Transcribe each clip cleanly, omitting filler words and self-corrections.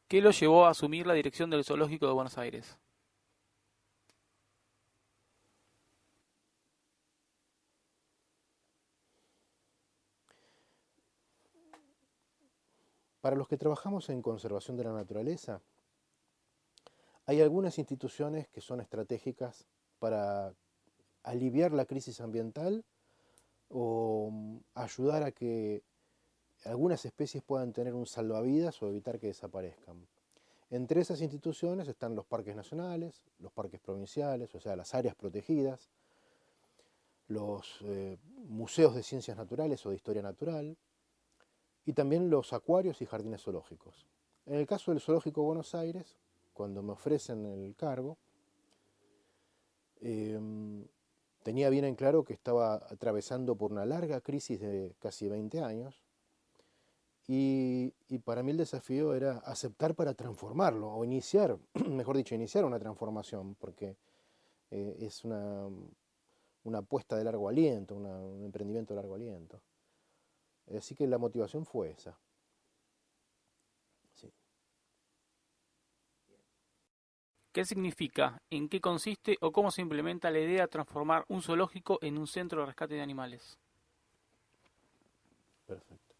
¿Qué lo llevó a asumir la dirección del Zoológico de Buenos Aires? Para los que trabajamos en conservación de la naturaleza, hay algunas instituciones que son estratégicas para aliviar la crisis ambiental o ayudar a que algunas especies puedan tener un salvavidas o evitar que desaparezcan. Entre esas instituciones están los parques nacionales, los parques provinciales, o sea, las áreas protegidas, los museos de ciencias naturales o de historia natural, y también los acuarios y jardines zoológicos. En el caso del Zoológico de Buenos Aires, cuando me ofrecen el cargo, eh, tenía bien en claro que estaba atravesando por una larga crisis de casi 20 años y para mí el desafío era aceptar para transformarlo o iniciar, mejor dicho, iniciar una transformación, porque es una apuesta de largo aliento, un emprendimiento de largo aliento. Así que la motivación fue esa. Sí. ¿Qué significa, en qué consiste o cómo se implementa la idea de transformar un zoológico en un centro de rescate de animales? Perfecto.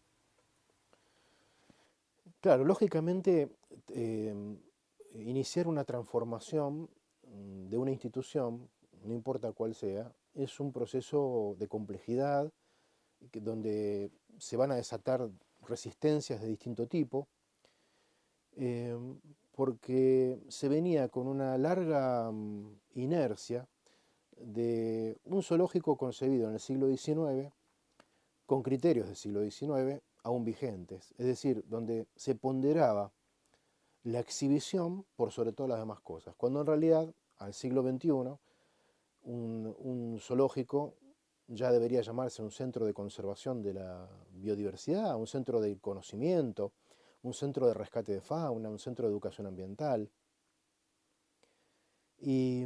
Claro, lógicamente, eh, iniciar una transformación de una institución, no importa cuál sea, es un proceso de complejidad donde se van a desatar resistencias de distinto tipo, eh, porque se venía con una larga inercia de un zoológico concebido en el siglo XIX con criterios del siglo XIX aún vigentes, es decir, donde se ponderaba la exhibición por sobre todas las demás cosas, cuando en realidad al siglo XXI un zoológico ya debería llamarse un centro de conservación de la biodiversidad, un centro de conocimiento, un centro de rescate de fauna, un centro de educación ambiental. Y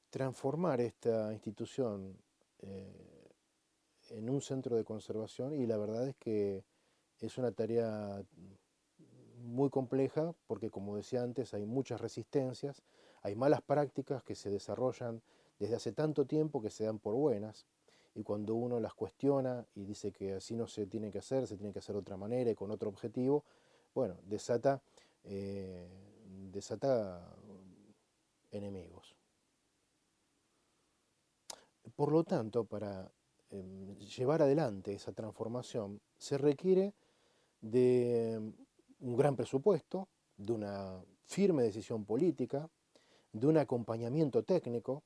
transformar esta institución eh, en un centro de conservación, y la verdad es que es una tarea muy compleja porque, como decía antes, hay muchas resistencias, hay malas prácticas que se desarrollan desde hace tanto tiempo que se dan por buenas, y cuando uno las cuestiona y dice que así no se tiene que hacer, se tiene que hacer de otra manera y con otro objetivo, bueno, eh, desata enemigos. Por lo tanto, para llevar adelante esa transformación se requiere de un gran presupuesto, de una firme decisión política, de un acompañamiento técnico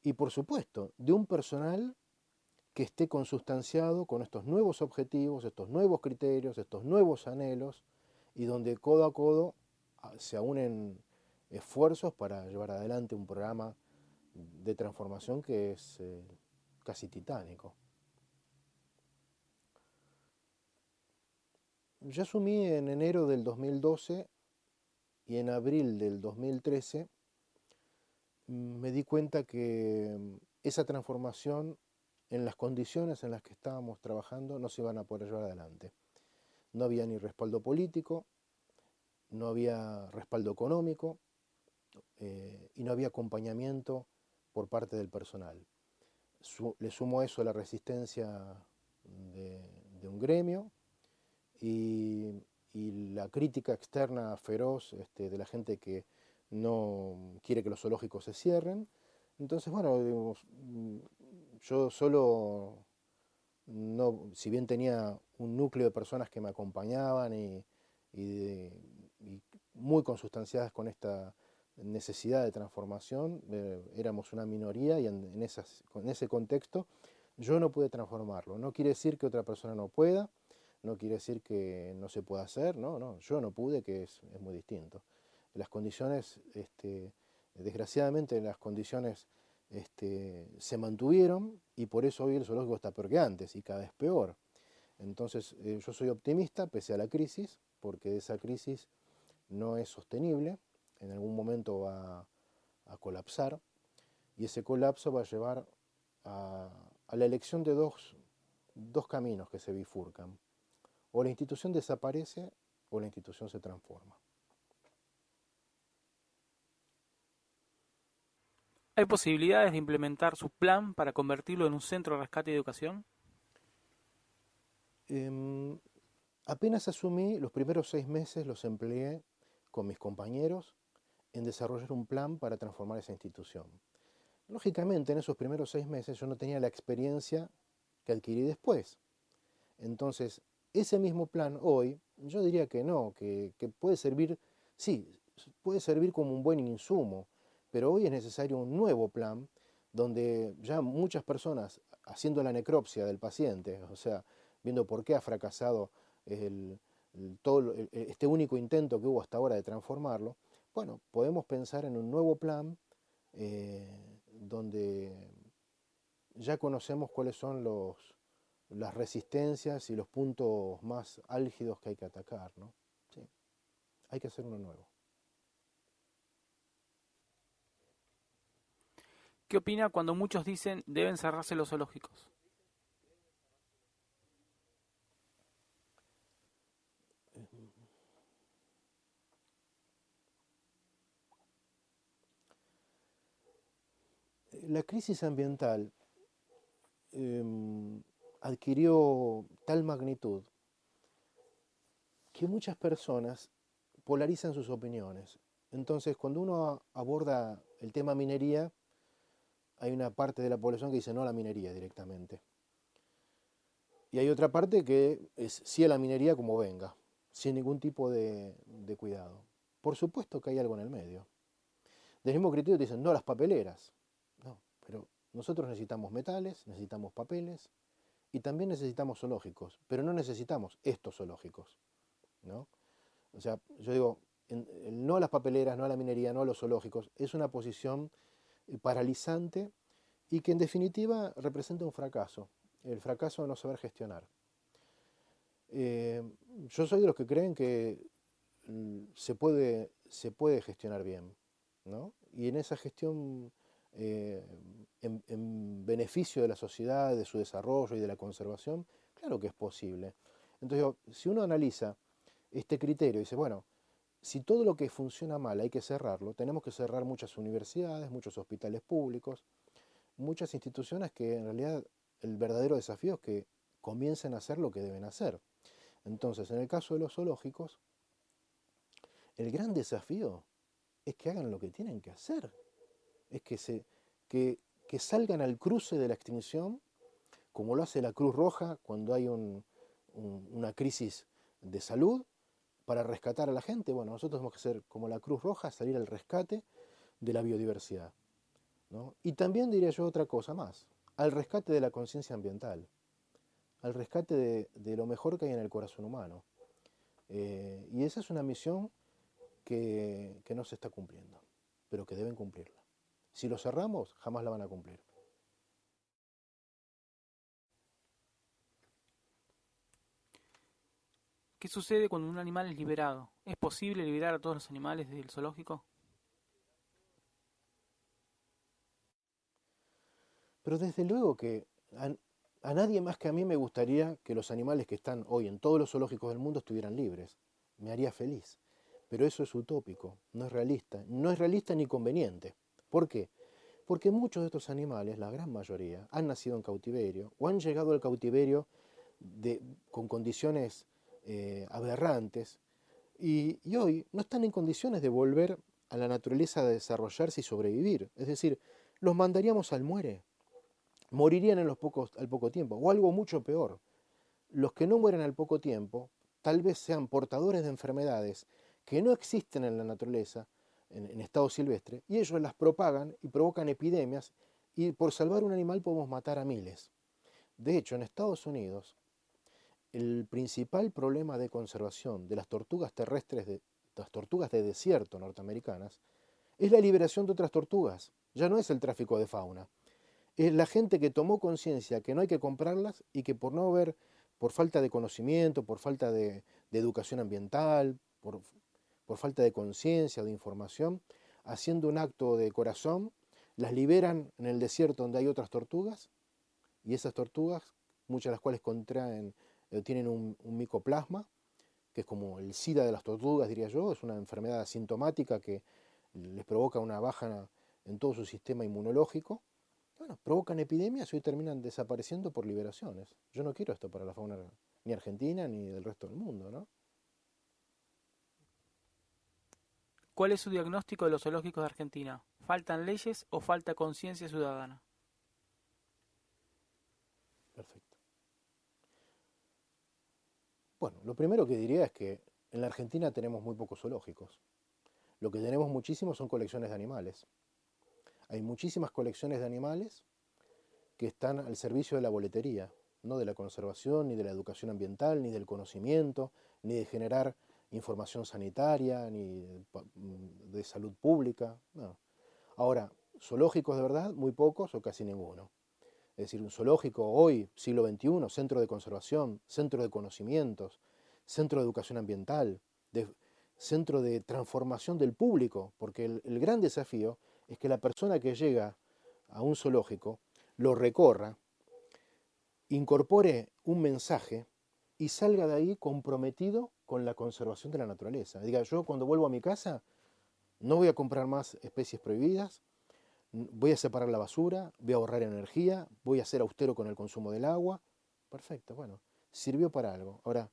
y, por supuesto, de un personal que esté consustanciado con estos nuevos objetivos, estos nuevos criterios, estos nuevos anhelos, y donde codo a codo se unen esfuerzos para llevar adelante un programa de transformación que es casi titánico. Yo asumí en enero del 2012 y en abril del 2013 me di cuenta que esa transformación en las condiciones en las que estábamos trabajando no se iban a poder llevar adelante. No había ni respaldo político, no había respaldo económico y no había acompañamiento por parte del personal. Le sumo a eso la resistencia de, de un gremio y, y, la crítica externa feroz de la gente que no quiere que los zoológicos se cierren. Entonces, bueno, digamos, yo solo, no, si bien tenía un núcleo de personas que me acompañaban y, y muy consustanciadas con esta necesidad de transformación, éramos una minoría y en ese contexto yo no pude transformarlo. No quiere decir que otra persona no pueda, no quiere decir que no se pueda hacer, no, no, yo no pude, que es muy distinto. Las condiciones, desgraciadamente las condiciones se mantuvieron y por eso hoy el zoológico está peor que antes y cada vez peor. Entonces yo soy optimista pese a la crisis, porque esa crisis no es sostenible, en algún momento va a colapsar y ese colapso va a llevar a, a la elección de dos caminos que se bifurcan. O la institución desaparece o la institución se transforma. ¿Hay posibilidades de implementar su plan para convertirlo en un centro de rescate y educación? Em, Apenas asumí, los primeros 6 meses los empleé con mis compañeros en desarrollar un plan para transformar esa institución. Lógicamente, en esos primeros 6 meses yo no tenía la experiencia que adquirí después. Entonces, ese mismo plan hoy, yo diría que no, que puede servir, sí, puede servir como un buen insumo, pero hoy es necesario un nuevo plan donde ya muchas personas haciendo la necropsia del paciente, o sea, viendo por qué ha fracasado este único intento que hubo hasta ahora de transformarlo, bueno, podemos pensar en un nuevo plan donde ya conocemos cuáles son las resistencias y los puntos más álgidos que hay que atacar, ¿no? Sí, hay que hacer uno nuevo. ¿Qué opina cuando muchos dicen deben cerrarse los zoológicos? La crisis ambiental eh, adquirió tal magnitud que muchas personas polarizan sus opiniones. Entonces, cuando uno aborda el tema minería, hay una parte de la población que dice no a la minería directamente. Y hay otra parte que es sí a la minería como venga, sin ningún tipo de cuidado. Por supuesto que hay algo en el medio. Del mismo criterio te dicen no a las papeleras. No, pero nosotros necesitamos metales, necesitamos papeles y también necesitamos zoológicos, pero no necesitamos estos zoológicos, ¿no? O sea, yo digo, el no a las papeleras, no a la minería, no a los zoológicos, es una posición paralizante y que en definitiva representa un fracaso, el fracaso de no saber gestionar. Eh, yo soy de los que creen que se puede gestionar bien, ¿no? Y en esa gestión, eh, en beneficio de la sociedad, de su desarrollo y de la conservación, claro que es posible. Entonces, si uno analiza este criterio y dice, bueno, si todo lo que funciona mal hay que cerrarlo, tenemos que cerrar muchas universidades, muchos hospitales públicos, muchas instituciones que en realidad el verdadero desafío es que comiencen a hacer lo que deben hacer. Entonces, en el caso de los zoológicos, el gran desafío es que hagan lo que tienen que hacer, es que, que salgan al cruce de la extinción, como lo hace la Cruz Roja cuando hay una crisis de salud, para rescatar a la gente. Bueno, nosotros tenemos que ser como la Cruz Roja, salir al rescate de la biodiversidad, ¿no? Y también diría yo otra cosa más, al rescate de la conciencia ambiental, al rescate de lo mejor que hay en el corazón humano. Y esa es una misión que no se está cumpliendo, pero que deben cumplirla. Si lo cerramos, jamás la van a cumplir. ¿Qué sucede cuando un animal es liberado? ¿Es posible liberar a todos los animales del zoológico? Pero desde luego que a nadie más que a mí me gustaría que los animales que están hoy en todos los zoológicos del mundo estuvieran libres. Me haría feliz. Pero eso es utópico, no es realista. No es realista ni conveniente. ¿Por qué? Porque muchos de estos animales, la gran mayoría, han nacido en cautiverio o han llegado al cautiverio con condiciones aberrantes y hoy no están en condiciones de volver a la naturaleza a desarrollarse y sobrevivir. Es decir, los mandaríamos al muere, morirían al poco tiempo, o algo mucho peor. Los que no mueren al poco tiempo tal vez sean portadores de enfermedades que no existen en la naturaleza, en estado silvestre, y ellos las propagan y provocan epidemias, y por salvar un animal podemos matar a miles. De hecho, en Estados Unidos, el principal problema de conservación de las tortugas terrestres, de las tortugas de desierto norteamericanas, es la liberación de otras tortugas. Ya no es el tráfico de fauna. Es la gente que tomó conciencia que no hay que comprarlas y que por no haber, por falta de conocimiento, por falta de educación ambiental, por falta de conciencia o de información, haciendo un acto de corazón, las liberan en el desierto donde hay otras tortugas y esas tortugas, muchas de las cuales tienen un micoplasma, que es como el SIDA de las tortugas, diría yo, es una enfermedad asintomática que les provoca una baja en todo su sistema inmunológico. Bueno, provocan epidemias y hoy terminan desapareciendo por liberaciones. Yo no quiero esto para la fauna ni argentina ni del resto del mundo, ¿no? ¿Cuál es su diagnóstico de los zoológicos de Argentina? ¿Faltan leyes o falta conciencia ciudadana? Perfecto. Bueno, lo primero que diría es que en la Argentina tenemos muy pocos zoológicos. Lo que tenemos muchísimos son colecciones de animales. Hay muchísimas colecciones de animales que están al servicio de la boletería, no de la conservación, ni de la educación ambiental, ni del conocimiento, ni de generar información sanitaria, ni de salud pública. No. Ahora, zoológicos de verdad, muy pocos o casi ninguno. Es decir, un zoológico hoy, siglo XXI, centro de conservación, centro de conocimientos, centro de educación ambiental, centro de transformación del público, porque el gran desafío es que la persona que llega a un zoológico lo recorra, incorpore un mensaje y salga de ahí comprometido con la conservación de la naturaleza. Diga, yo cuando vuelvo a mi casa no voy a comprar más especies prohibidas, voy a separar la basura, voy a ahorrar energía, voy a ser austero con el consumo del agua. Perfecto, bueno, sirvió para algo. Ahora,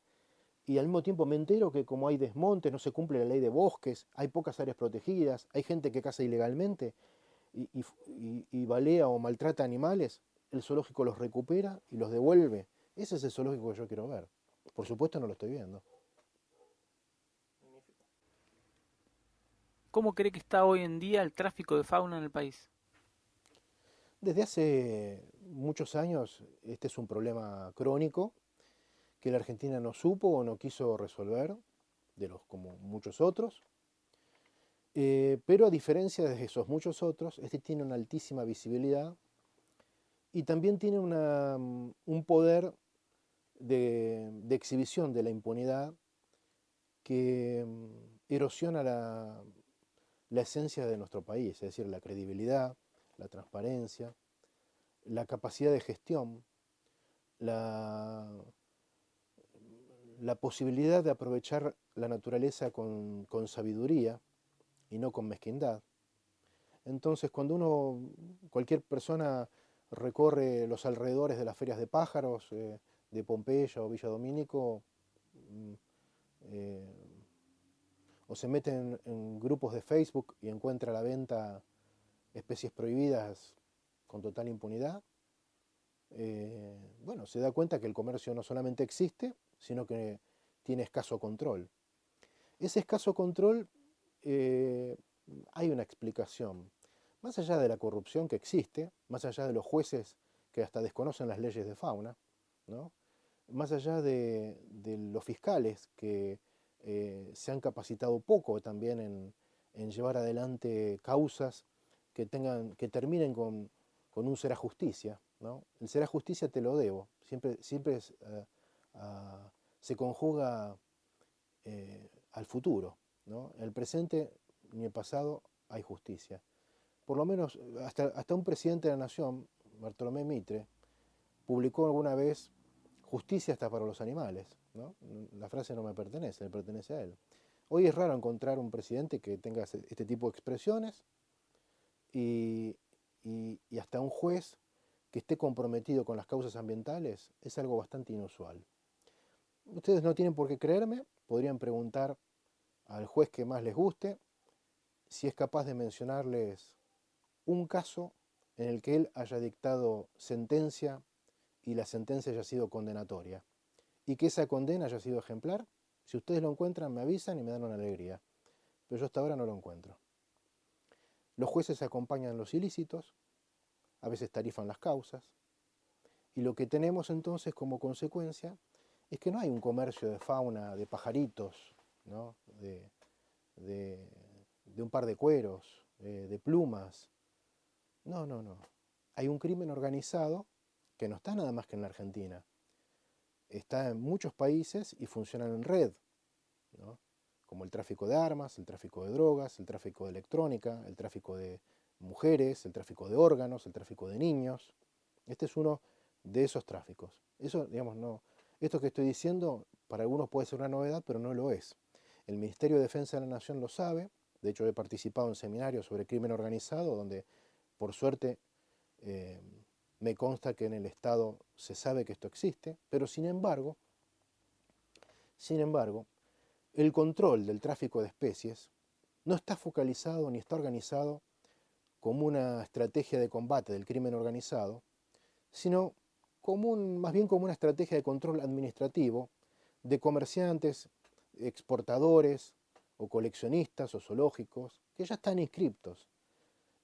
y al mismo tiempo me entero que como hay desmontes, no se cumple la ley de bosques, hay pocas áreas protegidas, hay gente que caza ilegalmente y balea o maltrata animales, el zoológico los recupera y los devuelve. Ese es el zoológico que yo quiero ver. Por supuesto no lo estoy viendo. ¿Cómo cree que está hoy en día el tráfico de fauna en el país? Desde hace muchos años este es un problema crónico que la Argentina no supo o no quiso resolver, de los como muchos otros. Pero a diferencia de esos muchos otros, este tiene una altísima visibilidad y también tiene un poder de exhibición de la impunidad que erosiona la esencia de nuestro país, es decir, la credibilidad, la transparencia, la capacidad de gestión, la, la posibilidad de aprovechar la naturaleza con sabiduría y no con mezquindad. Entonces, cuando cualquier persona recorre los alrededores de las ferias de pájaros de Pompeya o Villa Domínico, mm, eh, o se mete en grupos de Facebook y encuentra a la venta especies prohibidas con total impunidad, bueno, se da cuenta que el comercio no solamente existe, sino que tiene escaso control. Ese escaso control, eh, hay una explicación. Más allá de la corrupción que existe, más allá de los jueces que hasta desconocen las leyes de fauna, ¿no? Más allá de los fiscales que se han capacitado poco también en llevar adelante causas que terminen con un será justicia, ¿no? El será justicia te lo debo, siempre se conjuga al futuro, ¿no? En el presente ni el pasado hay justicia. Por lo menos hasta un presidente de la nación, Bartolomé Mitre, publicó alguna vez justicia hasta para los animales, ¿no? La frase no me pertenece, le pertenece a él. Hoy es raro encontrar un presidente que tenga este tipo de expresiones y, y hasta un juez que esté comprometido con las causas ambientales es algo bastante inusual. Ustedes no tienen por qué creerme, podrían preguntar al juez que más les guste si es capaz de mencionarles un caso en el que él haya dictado sentencia y la sentencia haya sido condenatoria y que esa condena haya sido ejemplar. Si ustedes lo encuentran, me avisan y me dan una alegría. Pero yo hasta ahora no lo encuentro. Los jueces acompañan los ilícitos, a veces tarifan las causas, y lo que tenemos entonces como consecuencia es que no hay un comercio de fauna, de pajaritos, ¿no? de, de un par de cueros, de plumas. No, no, no. Hay un crimen organizado que no está nada más que en la Argentina. Está en muchos países y funciona en red, ¿no? Como el tráfico de armas, el tráfico de drogas, el tráfico de electrónica, el tráfico de mujeres, el tráfico de órganos, el tráfico de niños. Este es uno de esos tráficos. Eso, digamos, no. Esto que estoy diciendo para algunos puede ser una novedad, pero no lo es. El Ministerio de Defensa de la Nación lo sabe, De hecho, he participado en seminarios sobre crimen organizado, donde, por suerte, me consta que en el Estado se sabe que esto existe, pero sin embargo, el control del tráfico de especies no está focalizado ni está organizado como una estrategia de combate del crimen organizado, sino más bien como una estrategia de control administrativo de comerciantes, exportadores o coleccionistas o zoológicos que ya están inscriptos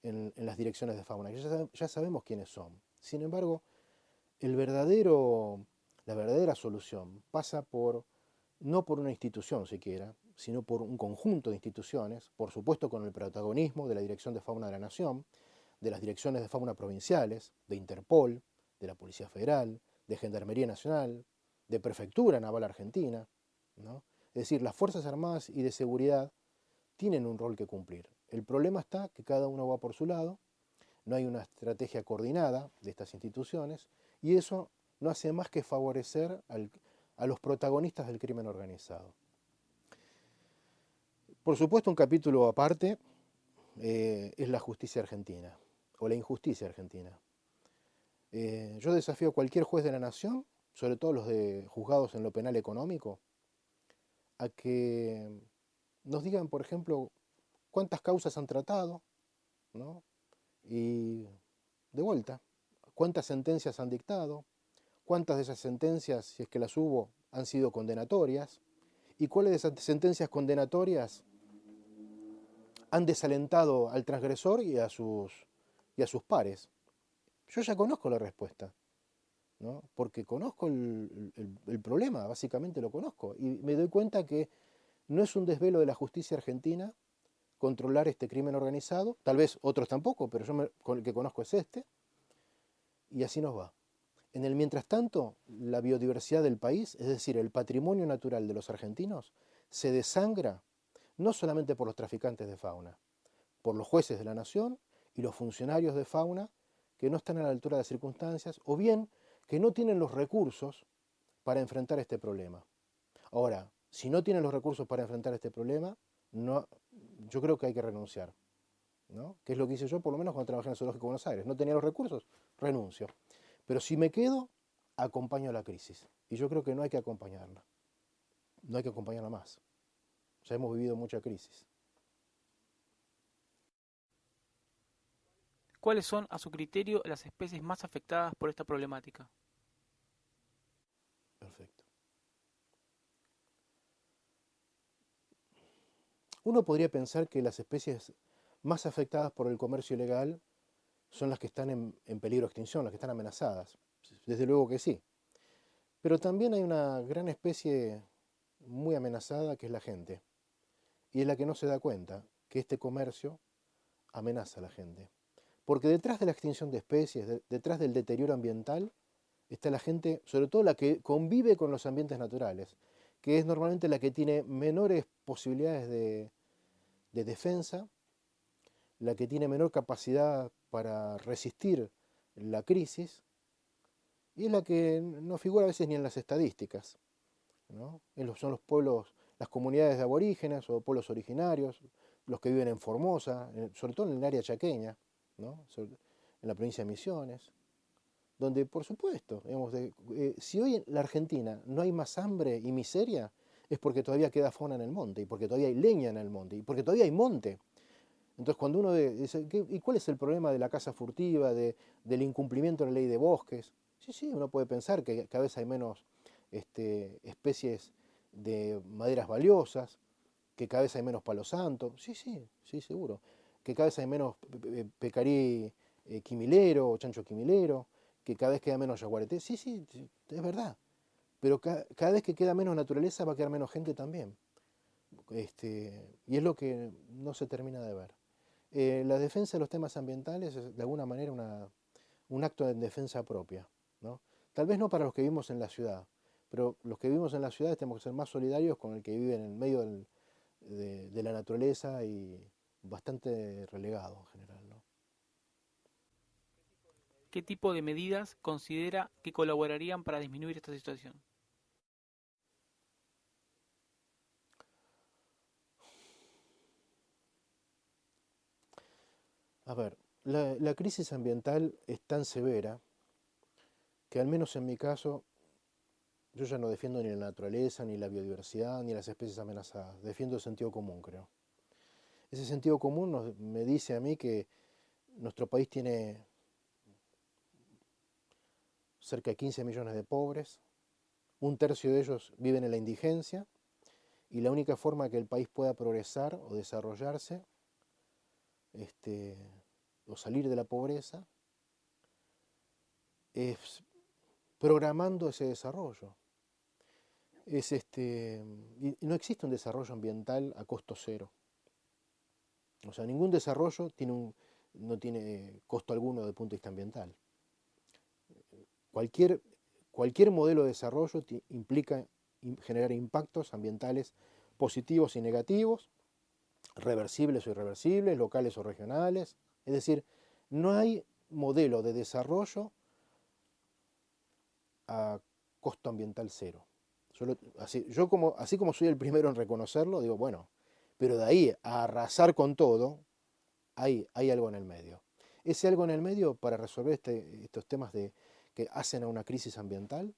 en las direcciones de fauna, que ya sabemos quiénes son. Sin embargo, la verdadera solución pasa no por una institución siquiera, sino por un conjunto de instituciones, por supuesto con el protagonismo de la Dirección de Fauna de la Nación, de las direcciones de fauna provinciales, de Interpol, de la Policía Federal, de Gendarmería Nacional, de Prefectura Naval Argentina, ¿no? Es decir, las Fuerzas Armadas y de Seguridad tienen un rol que cumplir. El problema está que cada uno va por su lado, no hay una estrategia coordinada de estas instituciones y eso no hace más que favorecer a los protagonistas del crimen organizado. Por supuesto, un capítulo aparte es la justicia argentina o la injusticia argentina. Yo desafío a cualquier juez de la nación, sobre todo los de juzgados en lo penal económico, a que nos digan, por ejemplo, cuántas causas han tratado, ¿no? Y de vuelta, cuántas sentencias han dictado, cuántas de esas sentencias, si es que las hubo, han sido condenatorias, y cuáles de esas sentencias condenatorias han desalentado al transgresor y a sus pares. Yo ya conozco la respuesta, ¿no? Porque conozco el problema, básicamente lo conozco, y me doy cuenta que no es un desvelo de la justicia argentina controlar este crimen organizado, tal vez otros tampoco, pero el que conozco es este, y así nos va. En el mientras tanto, la biodiversidad del país, es decir, el patrimonio natural de los argentinos, se desangra no solamente por los traficantes de fauna, por los jueces de la nación y los funcionarios de fauna que no están a la altura de las circunstancias o bien que no tienen los recursos para enfrentar este problema. Ahora, si no tienen los recursos para enfrentar este problema, yo creo que hay que renunciar, ¿no? Que es lo que hice yo, por lo menos cuando trabajé en el Zoológico de Buenos Aires. No tenía los recursos, renuncio. Pero si me quedo, acompaño a la crisis. Y yo creo que no hay que acompañarla. No hay que acompañarla más. Ya hemos vivido mucha crisis. ¿Cuáles son, a su criterio, las especies más afectadas por esta problemática? Perfecto. Uno podría pensar que las especies más afectadas por el comercio ilegal son las que están en peligro de extinción, las que están amenazadas. Desde luego que sí. Pero también hay una gran especie muy amenazada que es la gente. Y es la que no se da cuenta que este comercio amenaza a la gente. Porque detrás de la extinción de especies, detrás del deterioro ambiental, está la gente, sobre todo la que convive con los ambientes naturales, que es normalmente la que tiene menores posibilidades de defensa, la que tiene menor capacidad para resistir la crisis, y es la que no figura a veces ni en las estadísticas, ¿no? Son los pueblos, las comunidades de aborígenes o pueblos originarios, los que viven en Formosa, sobre todo en el área chaqueña, ¿no? En la provincia de Misiones, donde por supuesto, digamos, si hoy en la Argentina no hay más hambre y miseria, es porque todavía queda fauna en el monte, y porque todavía hay leña en el monte, y porque todavía hay monte. Entonces cuando uno dice, ¿y cuál es el problema de la caza furtiva, del incumplimiento de la ley de bosques? Sí, uno puede pensar que cada vez hay menos especies de maderas valiosas, que cada vez hay menos palo santo, sí, seguro, que cada vez hay menos pecarí quimilero o chancho quimilero, que cada vez queda menos yaguareté, sí, es verdad, pero cada vez que queda menos naturaleza va a quedar menos gente también, y es lo que no se termina de ver. La defensa de los temas ambientales es de alguna manera un acto de defensa propia, ¿no? Tal vez no para los que vivimos en la ciudad, pero los que vivimos en las ciudades tenemos que ser más solidarios con el que vive en el medio de la naturaleza y bastante relegado en general, ¿no? ¿Qué tipo de medidas considera que colaborarían para disminuir esta situación? A ver, la crisis ambiental es tan severa que al menos en mi caso yo ya no defiendo ni la naturaleza, ni la biodiversidad, ni las especies amenazadas. Defiendo el sentido común, creo. Ese sentido común me dice a mí que nuestro país tiene cerca de 15 millones de pobres, un tercio de ellos viven en la indigencia y la única forma que el país pueda progresar o desarrollarse este, o salir de la pobreza es programando ese desarrollo. Y no existe un desarrollo ambiental a costo cero. O sea, ningún desarrollo no tiene costo alguno desde el punto de vista ambiental. Cualquier, cualquier modelo de desarrollo implica generar impactos ambientales positivos y negativos, reversibles o irreversibles, locales o regionales. Es decir, no hay modelo de desarrollo a costo ambiental cero. Así como soy el primero en reconocerlo, digo, bueno, pero de ahí a arrasar con todo, hay algo en el medio. Ese algo en el medio para resolver estos temas que hacen a una crisis ambiental,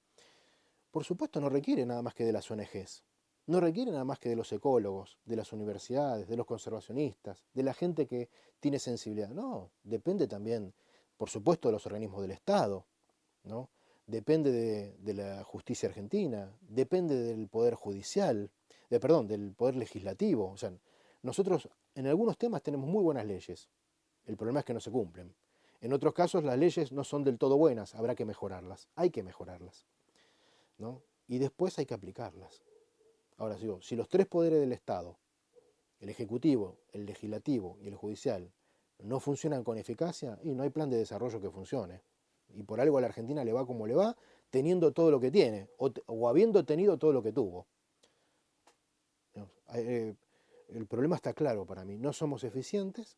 por supuesto no requiere nada más que de las ONGs, no requiere nada más que de los ecólogos, de las universidades, de los conservacionistas, de la gente que tiene sensibilidad. No, depende también, por supuesto, de los organismos del Estado, ¿no? Depende de la justicia argentina, depende del poder judicial, perdón, del poder legislativo. O sea, nosotros en algunos temas tenemos muy buenas leyes, el problema es que no se cumplen. En otros casos las leyes no son del todo buenas, habrá que mejorarlas, hay que mejorarlas, ¿no? Y después hay que aplicarlas. Ahora digo, si los tres poderes del Estado, el ejecutivo, el legislativo y el judicial, no funcionan con eficacia, y no hay plan de desarrollo que funcione. Y por algo a la Argentina le va como le va, teniendo todo lo que tiene, o habiendo tenido todo lo que tuvo. El problema está claro para mí, no somos eficientes,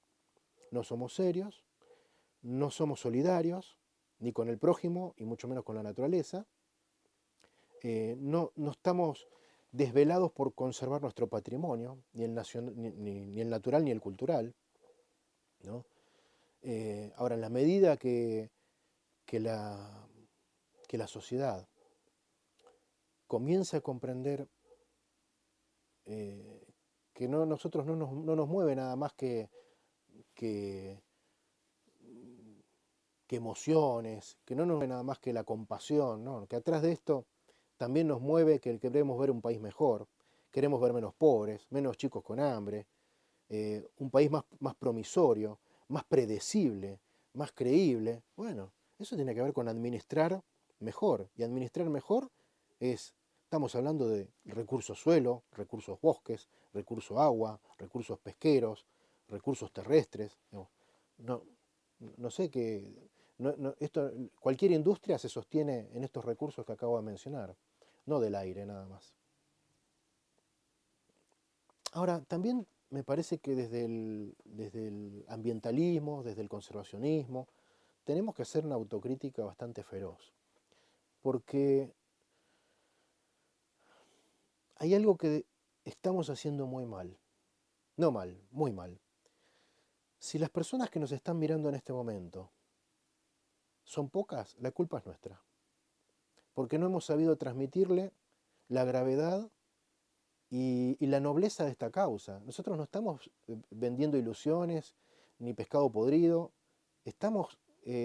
no somos serios, no somos solidarios, ni con el prójimo, y mucho menos con la naturaleza. No estamos desvelados por conservar nuestro patrimonio, ni el natural ni el cultural, ¿no? Ahora, en la medida que la, que la sociedad comienza a comprender eh, que nosotros no nos mueve nada más que, que emociones, que no nos mueve nada más que la compasión, ¿no? Que atrás de esto también nos mueve que queremos ver un país mejor, queremos ver menos pobres, menos chicos con hambre, un país más promisorio, más predecible, más creíble. Bueno, eso tiene que ver con administrar mejor. Y administrar mejor estamos hablando de recursos suelo, recursos bosques, recursos agua, recursos pesqueros, recursos terrestres. No, no sé qué. Cualquier industria se sostiene en estos recursos que acabo de mencionar, no del aire nada más. Ahora, también me parece que desde el ambientalismo, desde el conservacionismo, tenemos que hacer una autocrítica bastante feroz, porque hay algo que estamos haciendo muy mal, no mal, muy mal. Si las personas que nos están mirando en este momento son pocas, la culpa es nuestra, porque no hemos sabido transmitirle la gravedad y la nobleza de esta causa. Nosotros no estamos vendiendo ilusiones ni pescado podrido, estamos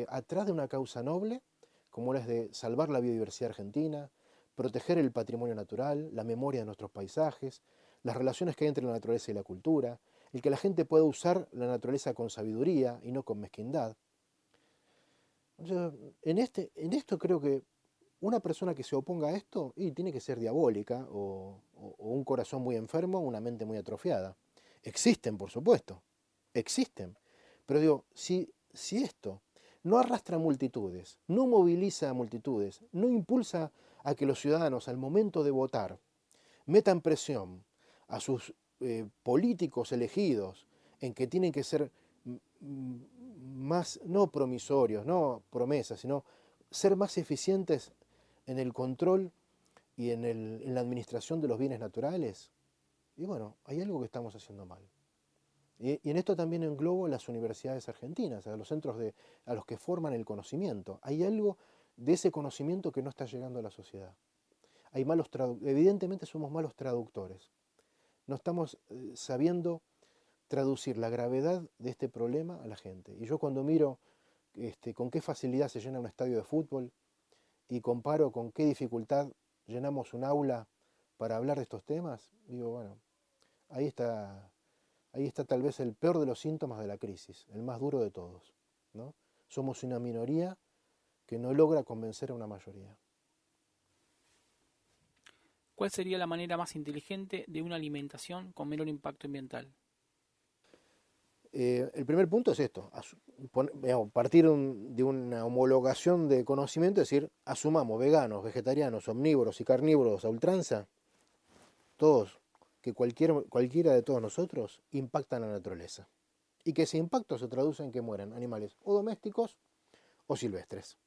atrás de una causa noble, como la es de salvar la biodiversidad argentina, proteger el patrimonio natural, la memoria de nuestros paisajes, las relaciones que hay entre la naturaleza y la cultura, el que la gente pueda usar la naturaleza con sabiduría y no con mezquindad. Entonces, en esto creo que una persona que se oponga a esto y tiene que ser diabólica o un corazón muy enfermo, una mente muy atrofiada. Existen, por supuesto, existen. Pero digo, si esto no arrastra multitudes, no moviliza a multitudes, no impulsa a que los ciudadanos al momento de votar metan presión a sus políticos elegidos en que tienen que ser más, no promisorios, no promesas, sino ser más eficientes en el control y en la administración de los bienes naturales, y bueno, hay algo que estamos haciendo mal. Y en esto también englobo las universidades argentinas, a los a los que forman el conocimiento. Hay algo de ese conocimiento que no está llegando a la sociedad. Evidentemente somos malos traductores. No estamos sabiendo traducir la gravedad de este problema a la gente. Y yo cuando miro con qué facilidad se llena un estadio de fútbol y comparo con qué dificultad llenamos un aula para hablar de estos temas, digo, bueno, ahí está, ahí está tal vez el peor de los síntomas de la crisis, el más duro de todos, ¿no? Somos una minoría que no logra convencer a una mayoría. ¿Cuál sería la manera más inteligente de una alimentación con menor impacto ambiental? El primer punto es esto, digamos, partir de una homologación de conocimiento, es decir, asumamos veganos, vegetarianos, omnívoros y carnívoros a ultranza, todos, que cualquiera de todos nosotros impacta en la naturaleza. Y que ese impacto se traduce en que mueran animales o domésticos o silvestres.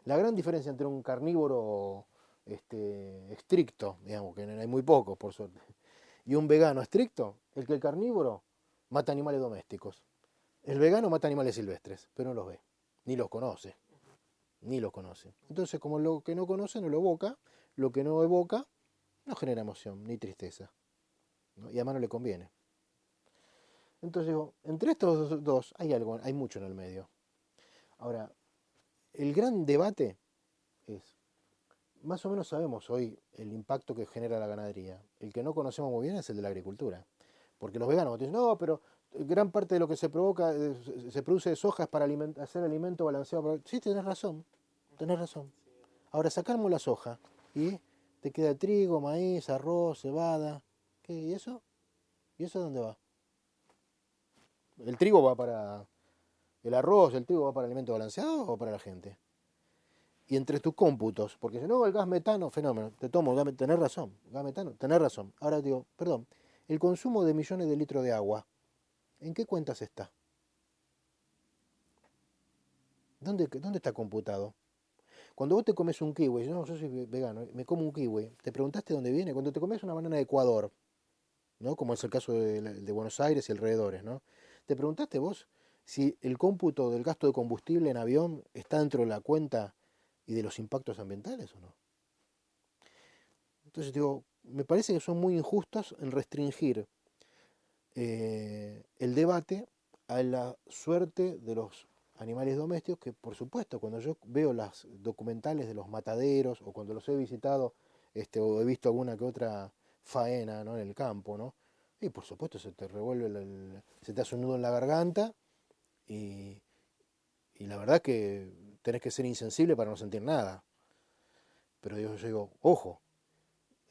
La gran diferencia entre un carnívoro estricto, digamos que hay muy pocos por suerte, y un vegano estricto, el que el carnívoro mata animales domésticos. El vegano mata animales silvestres, pero no los ve, ni los conoce, ni los conoce. Entonces, como lo que no conoce no lo evoca, lo que no evoca no genera emoción ni tristeza, ¿no? Y además no le conviene. Entonces digo, entre estos dos hay algo, hay mucho en el medio. Ahora, el gran debate es, más o menos sabemos hoy el impacto que genera la ganadería. El que no conocemos muy bien es el de la agricultura. Porque los veganos dicen, no, pero gran parte de lo que se provoca, se produce de soja es para hacer alimento balanceado. Sí, tenés razón, tenés razón. Ahora sacamos la soja y te queda trigo, maíz, arroz, cebada. ¿Qué? ¿Y eso? ¿Y eso dónde va? El trigo va para el arroz, el trigo va para alimento balanceado o para la gente. Y entre tus cómputos, porque si no, el gas metano, fenómeno, te tomo, tenés razón, gas metano, tenés razón. Ahora digo, perdón, el consumo de millones de litros de agua, ¿en qué cuentas está? ¿Dónde está computado? Cuando vos te comes un kiwi, yo soy vegano, me como un kiwi, ¿te preguntaste dónde viene? Cuando te comes una banana de Ecuador, ¿no? Como es el caso de Buenos Aires y alrededores, ¿no? ¿Te preguntaste vos si el cómputo del gasto de combustible en avión está dentro de la cuenta y de los impactos ambientales o no? Entonces digo, me parece que son muy injustos en restringir el debate a la suerte de los animales domésticos, que por supuesto cuando yo veo las documentales de los mataderos o cuando los he visitado o he visto alguna que otra faena, ¿no? En el campo, ¿no? Y por supuesto se te revuelve, se te hace un nudo en la garganta y, y la verdad que tenés que ser insensible para no sentir nada. Pero yo digo, ojo,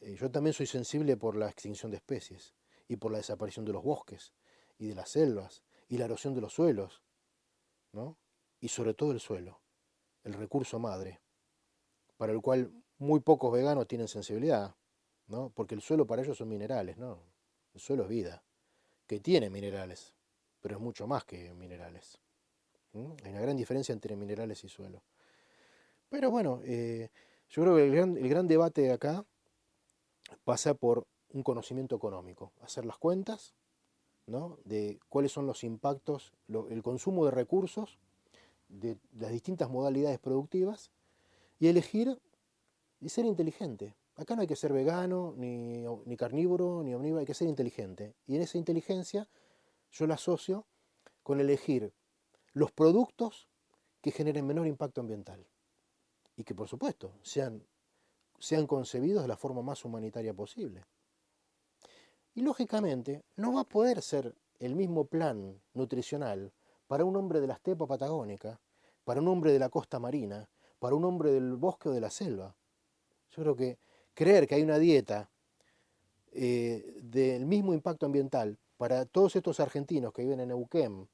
yo también soy sensible por la extinción de especies y por la desaparición de los bosques y de las selvas y la erosión de los suelos, ¿no? Y sobre todo el suelo, el recurso madre, para el cual muy pocos veganos tienen sensibilidad, ¿no? Porque el suelo para ellos son minerales, ¿no? El suelo es vida, que tiene minerales, pero es mucho más que minerales. ¿Mm? Hay una gran diferencia entre minerales y suelo. Pero bueno, yo creo que el gran debate acá pasa por un conocimiento económico, hacer las cuentas, ¿no? De cuáles son los impactos, el consumo de recursos de las distintas modalidades productivas y elegir y ser inteligente. Acá no hay que ser vegano, ni carnívoro, ni omnívoro, hay que ser inteligente. Y en esa inteligencia yo la asocio con elegir los productos que generen menor impacto ambiental y que por supuesto sean concebidos de la forma más humanitaria posible. Y lógicamente no va a poder ser el mismo plan nutricional para un hombre de la estepa patagónica, para un hombre de la costa marina, para un hombre del bosque o de la selva. Yo creo que creer que hay una dieta del mismo impacto ambiental para todos estos argentinos que viven en Neuquén,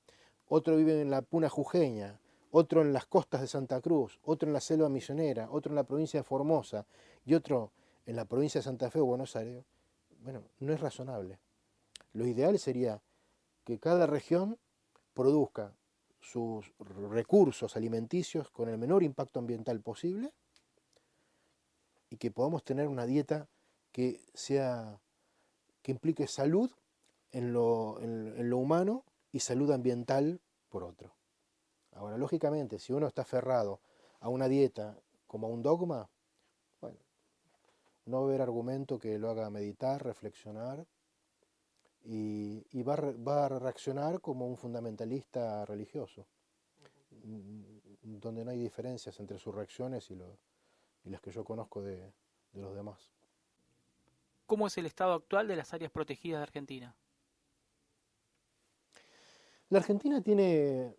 otro vive en la Puna Jujeña, otro en las costas de Santa Cruz, otro en la selva misionera, otro en la provincia de Formosa y otro en la provincia de Santa Fe o Buenos Aires, bueno, no es razonable. Lo ideal sería que cada región produzca sus recursos alimenticios con el menor impacto ambiental posible y que podamos tener una dieta que sea que implique salud en lo humano y salud ambiental por otro. Ahora, lógicamente, si uno está aferrado a una dieta como a un dogma, bueno, no va a haber argumento que lo haga meditar, reflexionar y va a reaccionar como un fundamentalista religioso, donde no hay diferencias entre sus reacciones y las que yo conozco de los demás. ¿Cómo es el estado actual de las áreas protegidas de Argentina? La Argentina tiene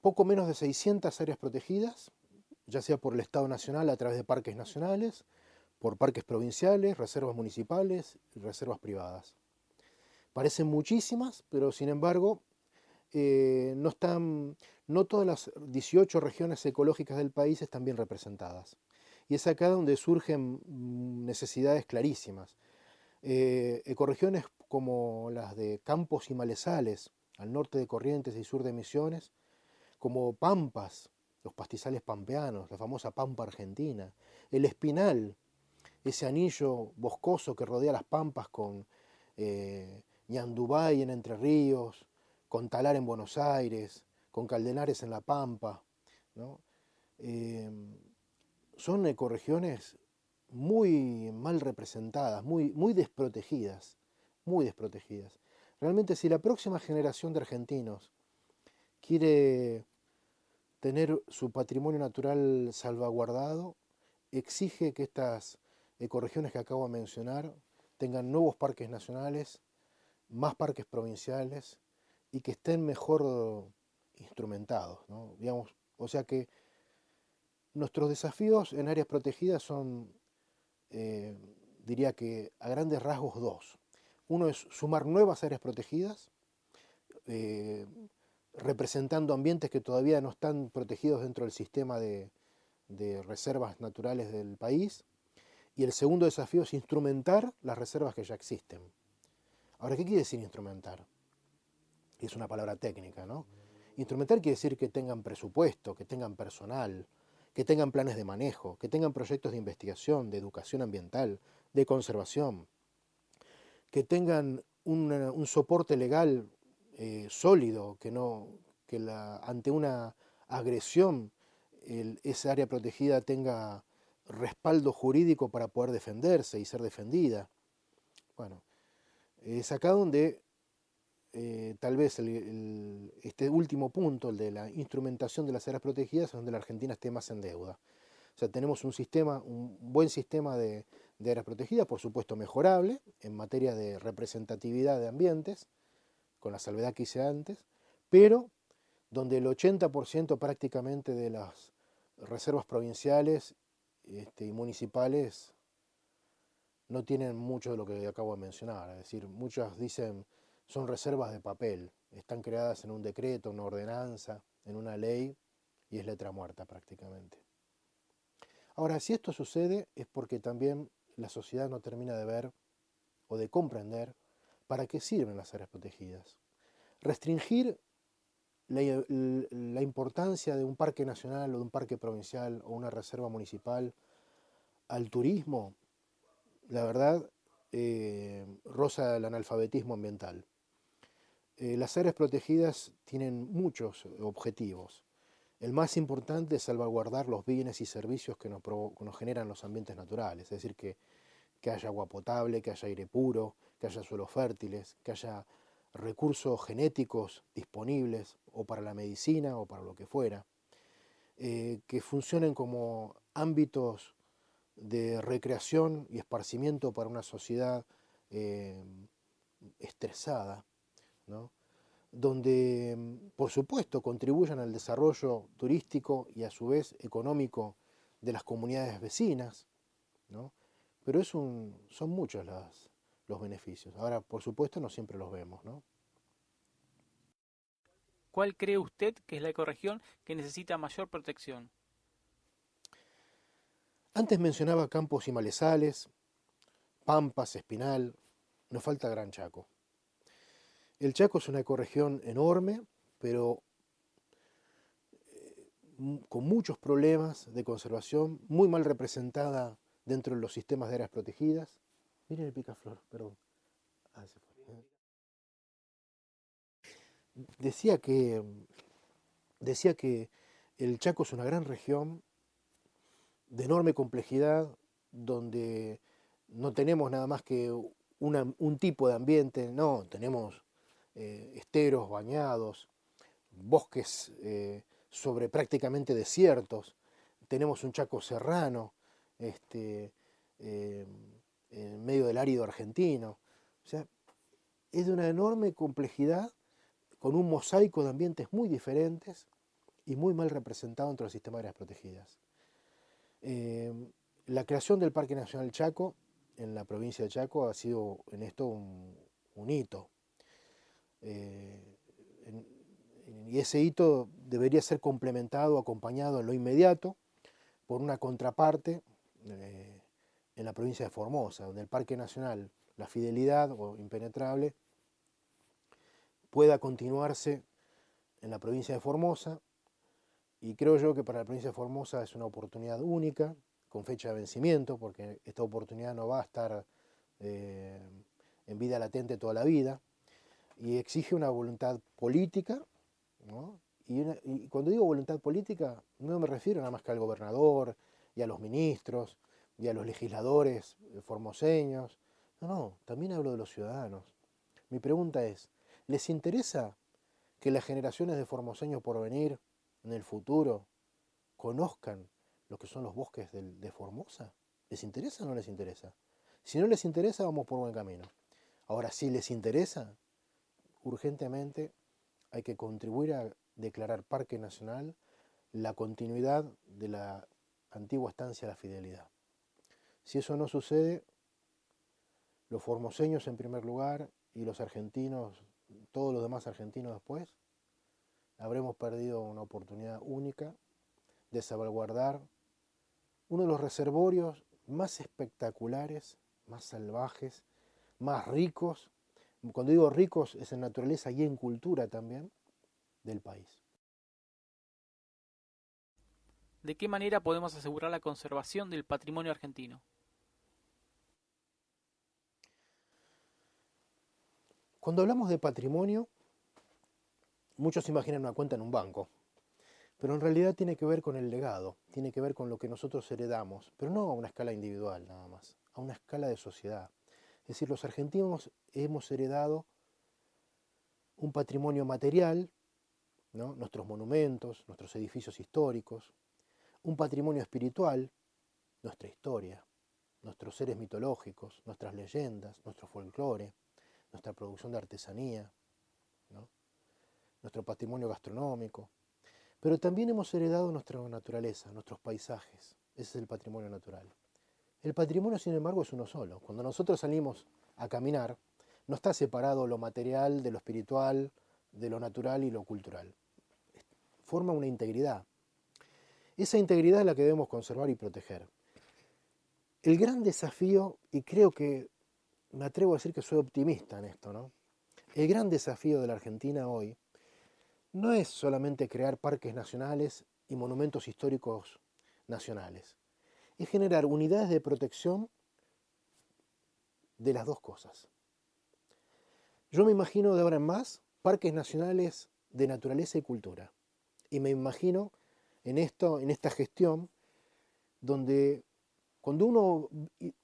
poco menos de 600 áreas protegidas, ya sea por el Estado Nacional a través de parques nacionales, por parques provinciales, reservas municipales y reservas privadas. Parecen muchísimas, pero sin embargo no todas las 18 regiones ecológicas del país están bien representadas. Y es acá donde surgen necesidades clarísimas. Ecorregiones como las de Campos y Malezales, al norte de Corrientes y sur de Misiones, como pampas, los pastizales pampeanos, la famosa pampa argentina, el espinal, ese anillo boscoso que rodea las pampas con Ñandubay en Entre Ríos, con Talar en Buenos Aires, con Caldenares en La Pampa, ¿no? Eh, Son ecorregiones muy mal representadas, muy desprotegidas, muy desprotegidas. Realmente si la próxima generación de argentinos quiere tener su patrimonio natural salvaguardado, exige que estas ecorregiones que acabo de mencionar tengan nuevos parques nacionales, más parques provinciales y que estén mejor instrumentados, ¿no? Digamos, o sea que nuestros desafíos en áreas protegidas son, eh, diría que a grandes rasgos dos. Uno es sumar nuevas áreas protegidas, eh, representando ambientes que todavía no están protegidos dentro del sistema de reservas naturales del país. Y el segundo desafío es instrumentar las reservas que ya existen. Ahora, ¿qué quiere decir instrumentar? Es una palabra técnica, ¿no? Instrumentar quiere decir que tengan presupuesto, que tengan personal, que tengan planes de manejo, que tengan proyectos de investigación, de educación ambiental, de conservación, que tengan un soporte legal sólido, ante una agresión esa área protegida tenga respaldo jurídico para poder defenderse y ser defendida. Bueno, es acá donde tal vez este último punto, el de la instrumentación de las áreas protegidas, es donde la Argentina esté más en deuda. O sea, tenemos un buen sistema de áreas protegidas, por supuesto mejorable, en materia de representatividad de ambientes, con la salvedad que hice antes, pero donde el 80% prácticamente de las reservas provinciales y municipales no tienen mucho de lo que acabo de mencionar. Es decir, muchas dicen son reservas de papel, están creadas en un decreto, una ordenanza, en una ley, y es letra muerta prácticamente. Ahora, si esto sucede es porque también la sociedad no termina de ver o de comprender para qué sirven las áreas protegidas. Restringir la importancia de un parque nacional o de un parque provincial o una reserva municipal al turismo, la verdad, roza el analfabetismo ambiental. Las áreas protegidas tienen muchos objetivos. El más importante es salvaguardar los bienes y servicios que nos generan los ambientes naturales, es decir, que haya agua potable, que haya aire puro, que haya suelos fértiles, que haya recursos genéticos disponibles o para la medicina o para lo que fuera, que funcionen como ámbitos de recreación y esparcimiento para una sociedad eh, estresada, ¿no? Donde, por supuesto, contribuyan al desarrollo turístico y a su vez económico de las comunidades vecinas, ¿no? Pero son muchos los beneficios. Ahora, por supuesto, no siempre los vemos, ¿no? ¿Cuál cree usted que es la ecorregión que necesita mayor protección? Antes mencionaba Campos y Malezales, Pampas, Espinal, nos falta Gran Chaco. El Chaco es una ecorregión enorme, pero con muchos problemas de conservación, muy mal representada dentro de los sistemas de áreas protegidas. Miren el picaflor, perdón. Ah, se fue. decía que, decía que el Chaco es una gran región de enorme complejidad, donde no tenemos nada más que un tipo de ambiente, no, tenemos esteros bañados, bosques sobre prácticamente desiertos, tenemos un Chaco serrano, este, eh, en medio del árido argentino. O sea, es de una enorme complejidad, con un mosaico de ambientes muy diferentes y muy mal representado entre los sistemas de áreas protegidas. Eh, la creación del Parque Nacional Chaco en la provincia de Chaco ha sido en esto un hito. Eh, en, y ese hito debería ser complementado, acompañado en lo inmediato por una contraparte en la provincia de Formosa, donde el Parque Nacional, la Fidelidad o Impenetrable, pueda continuarse en la provincia de Formosa. Y creo yo que para la provincia de Formosa es una oportunidad única, con fecha de vencimiento, porque esta oportunidad no va a estar eh, en vida latente toda la vida, y exige una voluntad política, ¿no? Y cuando digo voluntad política, no me refiero nada más que al gobernador, y a los ministros, y a los legisladores formoseños. No, no, también hablo de los ciudadanos. Mi pregunta es, ¿les interesa que las generaciones de formoseños por venir en el futuro conozcan lo que son los bosques de Formosa? ¿Les interesa o no les interesa? Si no les interesa, vamos por buen camino. Ahora, si les interesa, urgentemente hay que contribuir a declarar Parque Nacional la continuidad de la antigua estancia de la Fidelidad. Si eso no sucede, los formoseños en primer lugar y los argentinos, todos los demás argentinos después, habremos perdido una oportunidad única de salvaguardar uno de los reservorios más espectaculares, más salvajes, más ricos, cuando digo ricos es en naturaleza y en cultura también, del país. ¿De qué manera podemos asegurar la conservación del patrimonio argentino? Cuando hablamos de patrimonio, muchos imaginan una cuenta en un banco, pero en realidad tiene que ver con el legado, tiene que ver con lo que nosotros heredamos, pero no a una escala individual nada más, a una escala de sociedad. Es decir, los argentinos hemos heredado un patrimonio material, ¿no? Nuestros monumentos, nuestros edificios históricos, un patrimonio espiritual, nuestra historia, nuestros seres mitológicos, nuestras leyendas, nuestro folclore, nuestra producción de artesanía, ¿no? Nuestro patrimonio gastronómico. Pero también hemos heredado nuestra naturaleza, nuestros paisajes. Ese es el patrimonio natural. El patrimonio, sin embargo, es uno solo. Cuando nosotros salimos a caminar, no está separado lo material de lo espiritual, de lo natural y lo cultural. Forma una integridad. Esa integridad es la que debemos conservar y proteger. El gran desafío, y creo que me atrevo a decir que soy optimista en esto, ¿no? El gran desafío de la Argentina hoy no es solamente crear parques nacionales y monumentos históricos nacionales, es generar unidades de protección de las dos cosas. Yo me imagino de ahora en más parques nacionales de naturaleza y cultura. Y me imagino en esto, en esta gestión, donde cuando uno,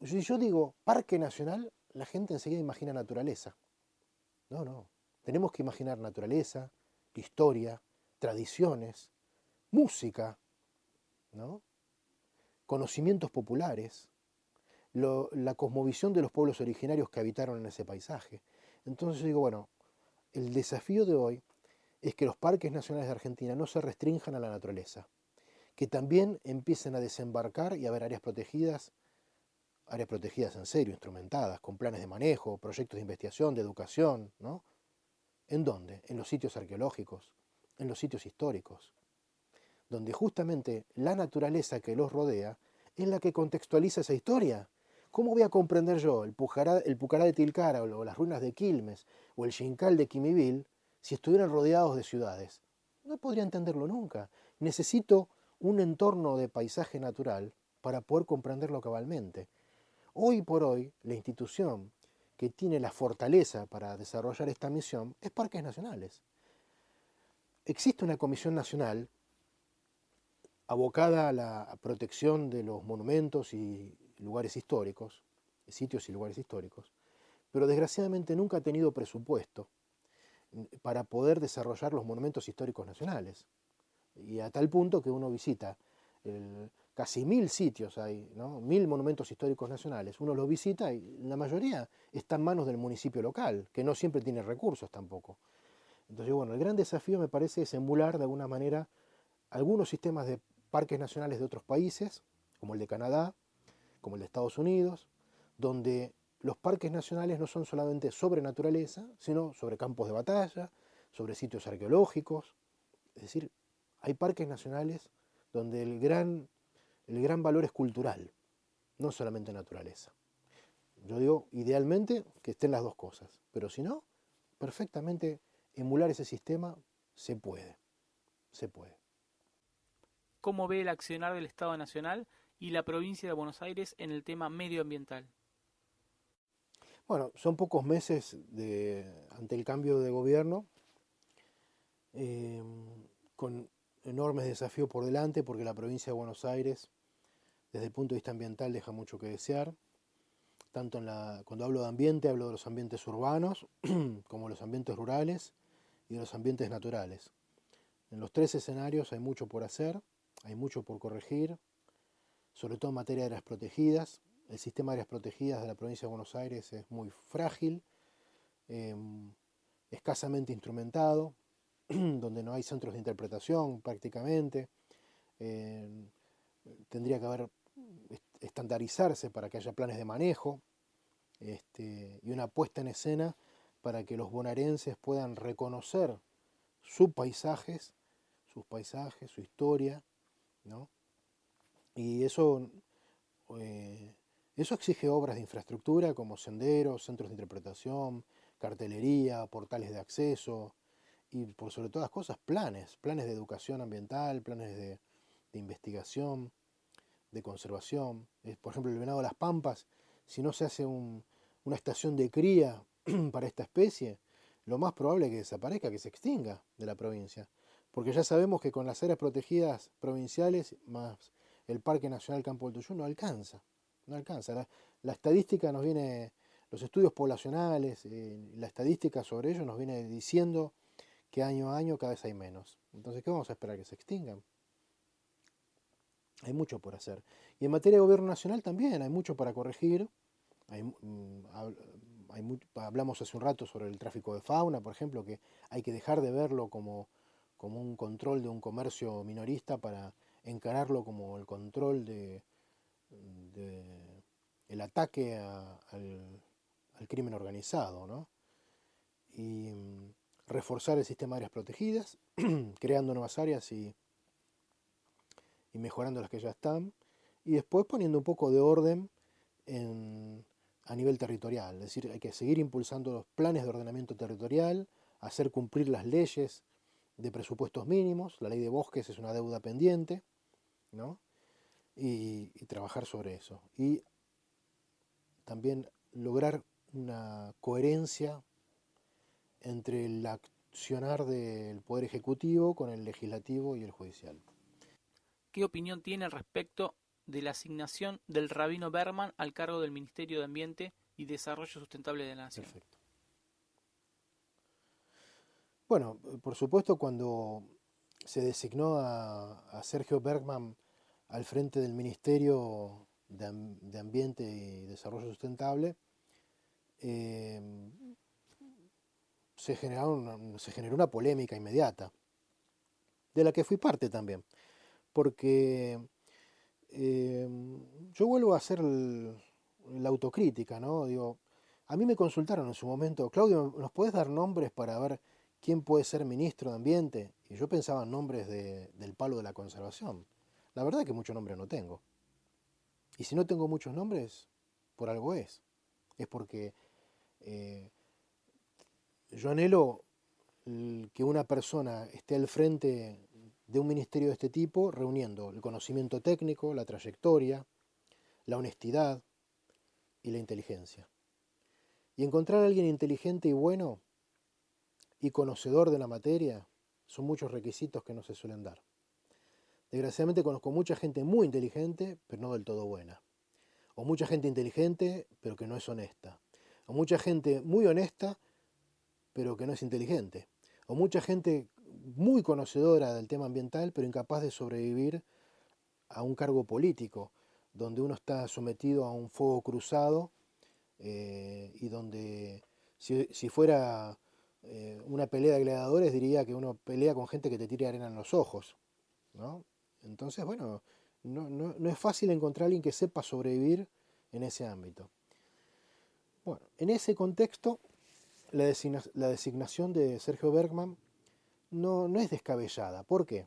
si yo digo parque nacional, la gente enseguida imagina naturaleza. No, no. Tenemos que imaginar naturaleza, historia, tradiciones, música, ¿no? Conocimientos populares, la cosmovisión de los pueblos originarios que habitaron en ese paisaje. Entonces yo digo, bueno, el desafío de hoy es que los parques nacionales de Argentina no se restrinjan a la naturaleza, que también empiecen a desembarcar y a haber áreas protegidas en serio, instrumentadas, con planes de manejo, proyectos de investigación, de educación, ¿no? ¿En dónde? En los sitios arqueológicos, en los sitios históricos, donde justamente la naturaleza que los rodea es la que contextualiza esa historia. ¿Cómo voy a comprender yo el Pucará de Tilcara o las ruinas de Quilmes o el Xincal de Quimivil si estuvieran rodeados de ciudades? No podría entenderlo nunca. Necesito un entorno de paisaje natural para poder comprenderlo cabalmente. Hoy por hoy, la institución que tiene la fortaleza para desarrollar esta misión es Parques Nacionales. existe una comisión nacional abocada a la protección de los monumentos y lugares históricos, sitios y lugares históricos, pero desgraciadamente nunca ha tenido presupuesto para poder desarrollar los monumentos históricos nacionales. Y a tal punto que uno visita casi 1000 sitios hay, ¿no? 1000 monumentos históricos nacionales. Uno los visita y la mayoría está en manos del municipio local, que no siempre tiene recursos tampoco. Entonces, bueno, el gran desafío me parece es emular de alguna manera algunos sistemas de parques nacionales de otros países, como el de Canadá, como el de Estados Unidos, donde los parques nacionales no son solamente sobre naturaleza, sino sobre campos de batalla, sobre sitios arqueológicos. Es decir, hay parques nacionales donde el gran valor es cultural, no solamente naturaleza. Yo digo, idealmente, que estén las dos cosas, pero si no, perfectamente emular ese sistema se puede, se puede. ¿Cómo ve el accionar del Estado Nacional y la provincia de Buenos Aires en el tema medioambiental? Bueno, son pocos meses ante el cambio de gobierno, eh, con enormes desafíos por delante, porque la provincia de Buenos Aires, desde el punto de vista ambiental, deja mucho que desear. Tanto cuando hablo de ambiente, hablo de los ambientes urbanos, como los ambientes rurales y de los ambientes naturales. En los tres escenarios hay mucho por hacer, hay mucho por corregir, sobre todo en materia de áreas protegidas. El sistema de áreas protegidas de la provincia de Buenos Aires es muy frágil, eh, escasamente instrumentado, donde no hay centros de interpretación prácticamente. Eh, Tendría que haber estandarizarse para que haya planes de manejo y una puesta en escena para que los bonaerenses puedan reconocer sus paisajes, su historia, ¿no? Y eso exige obras de infraestructura como senderos, centros de interpretación, cartelería, portales de acceso y por sobre todas las cosas planes de educación ambiental, planes de investigación, de conservación. Por ejemplo, el venado de las Pampas, si no se hace una estación de cría para esta especie, lo más probable es que desaparezca, que se extinga de la provincia. Porque ya sabemos que con las áreas protegidas provinciales más el Parque Nacional Campo del Tuyú no alcanza. No alcanza. La estadística nos viene, los estudios poblacionales, la estadística sobre ello nos viene diciendo que año a año cada vez hay menos. Entonces, ¿qué vamos a esperar? ¿Que se extingan? Hay mucho por hacer. Y en materia de gobierno nacional también hay mucho para corregir. Hablamos hace un rato sobre el tráfico de fauna, por ejemplo, que hay que dejar de verlo como un control de un comercio minorista para encararlo como el control el ataque al crimen organizado, ¿no? Y reforzar el sistema de áreas protegidas, creando nuevas áreas y mejorando las que ya están, y después poniendo un poco de orden a nivel territorial. Es decir, hay que seguir impulsando los planes de ordenamiento territorial, hacer cumplir las leyes de presupuestos mínimos, la ley de bosques es una deuda pendiente, ¿no? Y trabajar sobre eso. Y también lograr una coherencia entre el accionar del Poder Ejecutivo con el Legislativo y el Judicial. ¿Qué opinión tiene al respecto de la asignación del rabino Berman al cargo del Ministerio de Ambiente y Desarrollo Sustentable de la Nación? Perfecto. Bueno, por supuesto cuando se designó a Sergio Bergman al frente del Ministerio de Ambiente y Desarrollo Sustentable, eh, se generó una polémica inmediata, de la que fui parte también, porque eh, yo vuelvo a hacer la autocrítica, ¿no? Digo, a mí me consultaron en su momento, Claudio, ¿nos podés dar nombres para ver quién puede ser ministro de Ambiente? Y yo pensaba en nombres del palo de la conservación. La verdad es que muchos nombres no tengo. Y si no tengo muchos nombres, por algo es. Es porque eh, yo anhelo que una persona esté al frente de un ministerio de este tipo, reuniendo el conocimiento técnico, la trayectoria, la honestidad y la inteligencia. Y encontrar a alguien inteligente y bueno y conocedor de la materia son muchos requisitos que no se suelen dar. Desgraciadamente conozco mucha gente muy inteligente, pero no del todo buena. O mucha gente inteligente, pero que no es honesta. O mucha gente muy honesta, pero que no es inteligente. O mucha gente muy conocedora del tema ambiental, pero incapaz de sobrevivir a un cargo político, donde uno está sometido a un fuego cruzado y donde si fuera una pelea de gladiadores diría que uno pelea con gente que te tire arena en los ojos, ¿no? Entonces, bueno, no es fácil encontrar a alguien que sepa sobrevivir en ese ámbito. Bueno, en ese contexto, la designación de Sergio Bergman no es descabellada. ¿Por qué?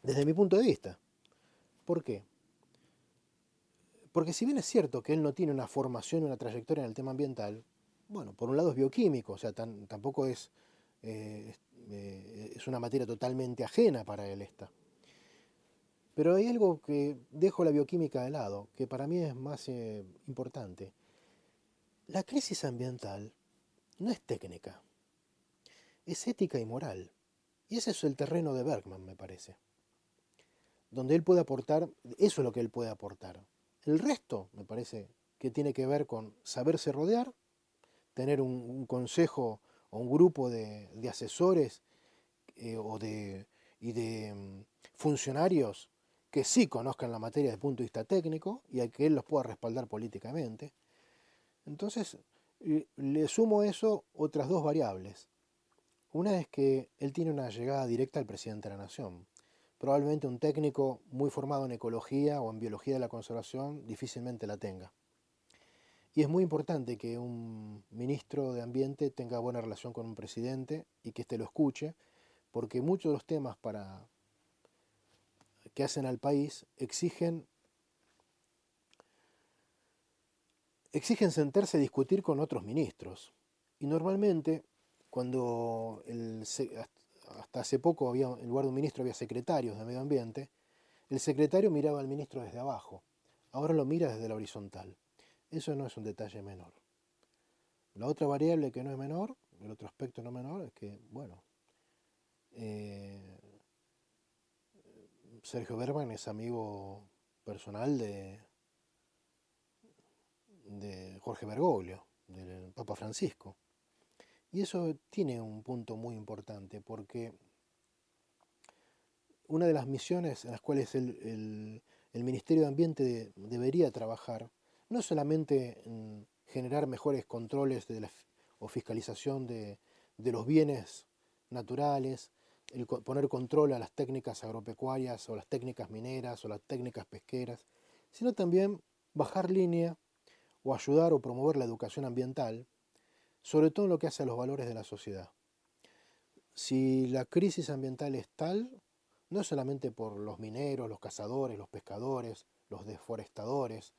Desde mi punto de vista. ¿Por qué? Porque si bien es cierto que él no tiene una formación, una trayectoria en el tema ambiental, bueno, por un lado es bioquímico, o sea, tampoco es una materia totalmente ajena para él esta. Pero hay algo que dejo la bioquímica de lado, que para mí es más importante. La crisis ambiental no es técnica, es ética y moral. Y ese es el terreno de Bergman, me parece. Donde él puede aportar, eso es lo que él puede aportar. El resto, me parece, que tiene que ver con saberse rodear, tener un consejo o un grupo de asesores y de funcionarios que sí conozcan la materia desde el punto de vista técnico y a que él los pueda respaldar políticamente. Entonces, le sumo a eso otras dos variables. Una es que él tiene una llegada directa al presidente de la Nación. Probablemente un técnico muy formado en ecología o en biología de la conservación difícilmente la tenga. Y es muy importante que un ministro de Ambiente tenga buena relación con un presidente y que éste lo escuche, porque muchos de los temas que hacen al país exigen sentarse a discutir con otros ministros. Y normalmente, cuando hasta hace poco había, en lugar de un ministro había secretarios de medio ambiente, el secretario miraba al ministro desde abajo, ahora lo mira desde la horizontal. Eso no es un detalle menor. La otra variable que no es menor, el otro aspecto no menor, es que, bueno, eh, Sergio Berman es amigo personal de Jorge Bergoglio, del Papa Francisco. Y eso tiene un punto muy importante, porque una de las misiones en las cuales el Ministerio de Ambiente debería trabajar, no es solamente en generar mejores controles o fiscalización de los bienes naturales, poner control a las técnicas agropecuarias o las técnicas mineras o las técnicas pesqueras, sino también bajar línea o ayudar o promover la educación ambiental, sobre todo en lo que hace a los valores de la sociedad. Si la crisis ambiental es tal, no es solamente por los mineros, los cazadores, los pescadores, los deforestadores,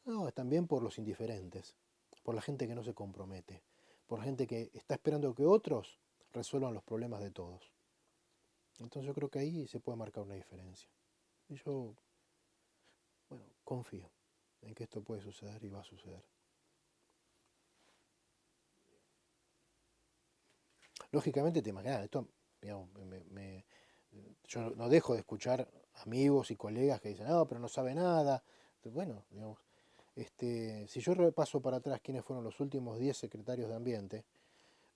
no, es también por los indiferentes, por la gente que no se compromete, por la gente que está esperando que otros resuelvan los problemas de todos. Entonces yo creo que ahí se puede marcar una diferencia. Y yo, bueno, confío en que esto puede suceder y va a suceder. Lógicamente te imaginas, esto, digamos, yo no dejo de escuchar amigos y colegas que dicen, no, pero no sabe nada. Bueno, digamos, si yo repaso para atrás quiénes fueron los últimos 10 secretarios de Ambiente,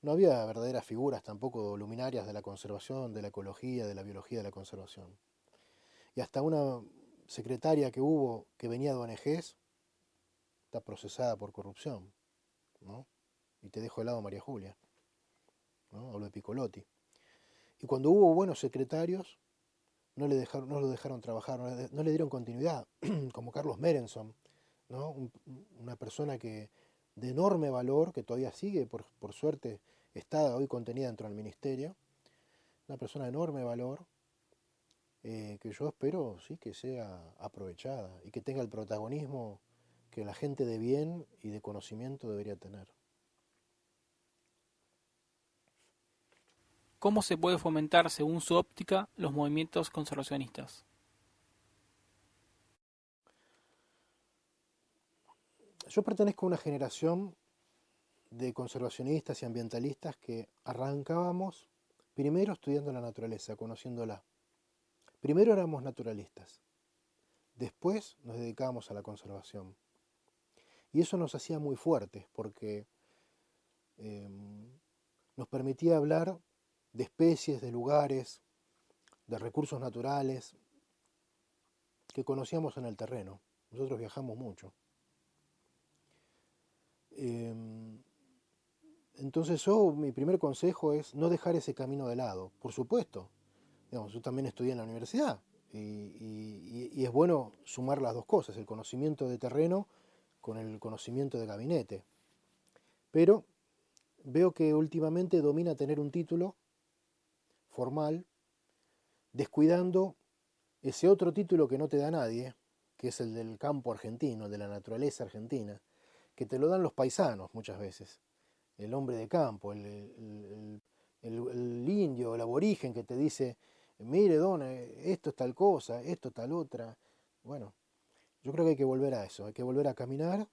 no había verdaderas figuras tampoco luminarias de la conservación, de la ecología, de la biología de la conservación. Y hasta una secretaria que hubo que venía de ONGs está procesada por corrupción, ¿no? Y te dejo de lado a María Julia, ¿no? Hablo de Piccolotti. Y cuando hubo buenos secretarios, no lo dejaron trabajar, no le dieron continuidad, como Carlos Merenson, ¿no? Una persona de enorme valor, que todavía sigue, por suerte, está hoy contenida dentro del ministerio, una persona de enorme valor, que yo espero sí que sea aprovechada y que tenga el protagonismo que la gente de bien y de conocimiento debería tener. ¿Cómo se puede fomentar, según su óptica, los movimientos conservacionistas? Yo pertenezco a una generación de conservacionistas y ambientalistas que arrancábamos Primero estudiando la naturaleza, conociéndola. Primero éramos naturalistas, después nos dedicábamos a la conservación. Y eso nos hacía muy fuertes porque eh, nos permitía hablar de especies, de lugares, de recursos naturales que conocíamos en el terreno. Nosotros viajamos mucho. Entonces mi primer consejo es no dejar ese camino de lado. Por supuesto, digamos, yo también estudié en la universidad y es bueno sumar las dos cosas, el conocimiento de terreno con el conocimiento de gabinete. Pero veo que últimamente domina tener un título formal, descuidando ese otro título que no te da nadie, que es el del campo argentino, de la naturaleza argentina, que te lo dan los paisanos muchas veces, el hombre de campo, el indio, el aborigen que te dice, mire, don, esto es tal cosa, esto es tal otra. Bueno, yo creo que hay que volver a eso, hay que volver a caminar,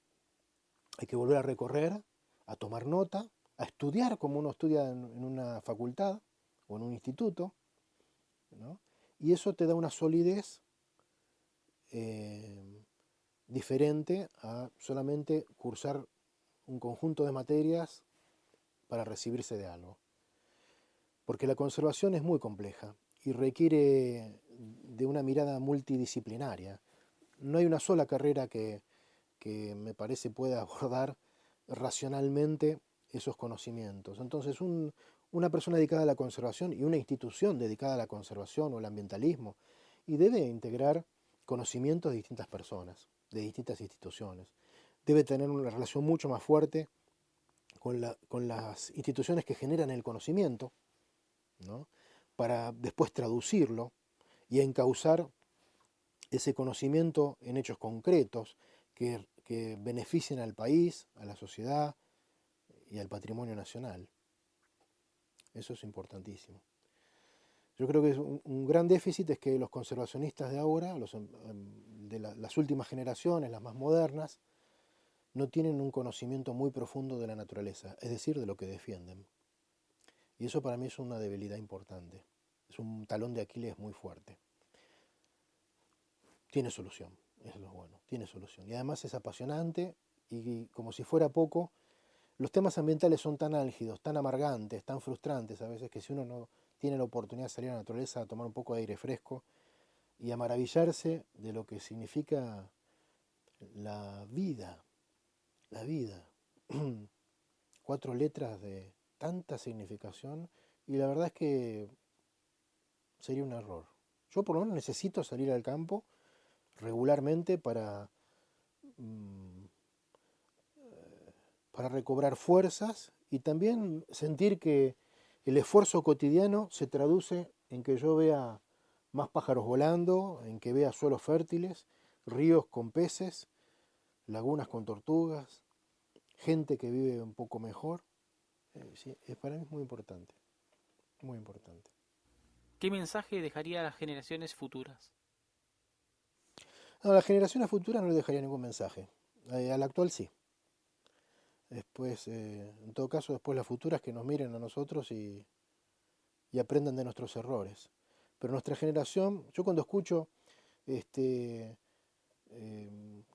hay que volver a recorrer, a tomar nota, a estudiar como uno estudia en una facultad o en un instituto, ¿no? Y eso te da una solidez eh, diferente a solamente cursar un conjunto de materias para recibirse de algo. Porque la conservación es muy compleja y requiere de una mirada multidisciplinaria. No hay una sola carrera que me parece pueda abordar racionalmente esos conocimientos. Entonces, una persona dedicada a la conservación y una institución dedicada a la conservación o al ambientalismo, y debe integrar conocimientos de distintas personas, de distintas instituciones. Debe tener una relación mucho más fuerte con las instituciones que generan el conocimiento, ¿no? Para después traducirlo y encauzar ese conocimiento en hechos concretos que beneficien al país, a la sociedad y al patrimonio nacional. Eso es importantísimo. Yo creo que es un gran déficit es que los conservacionistas de ahora, las últimas generaciones, las más modernas, no tienen un conocimiento muy profundo de la naturaleza, es decir, de lo que defienden. Y eso para mí es una debilidad importante, es un talón de Aquiles muy fuerte. Tiene solución, eso es lo bueno, tiene solución. Y además es apasionante y como si fuera poco, los temas ambientales son tan álgidos, tan amargantes, tan frustrantes a veces que si uno no tiene la oportunidad de salir a la naturaleza a tomar un poco de aire fresco y a maravillarse de lo que significa la vida, la vida. 4 letras de tanta significación y la verdad es que sería un error. Yo por lo menos necesito salir al campo regularmente mm, para recobrar fuerzas y también sentir que el esfuerzo cotidiano se traduce en que yo vea más pájaros volando, en que vea suelos fértiles, ríos con peces, lagunas con tortugas, gente que vive un poco mejor. Sí, para mí es muy importante, muy importante. ¿Qué mensaje dejaría a las generaciones futuras? No, a las generaciones futuras no le dejaría ningún mensaje. A la actual sí. Después, en todo caso, después las futuras que nos miren a nosotros y aprendan de nuestros errores. Pero nuestra generación, yo cuando escucho que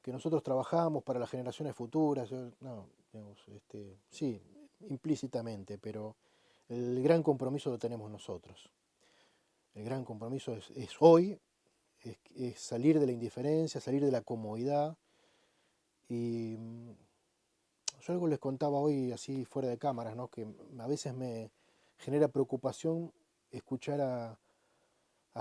nosotros trabajamos para las generaciones futuras, no, digamos, sí, implícitamente, pero el gran compromiso lo tenemos nosotros. El gran compromiso es hoy, es salir de la indiferencia, salir de la comodidad. Y yo algo les contaba hoy así fuera de cámaras, ¿no? Que a veces me genera preocupación escuchar a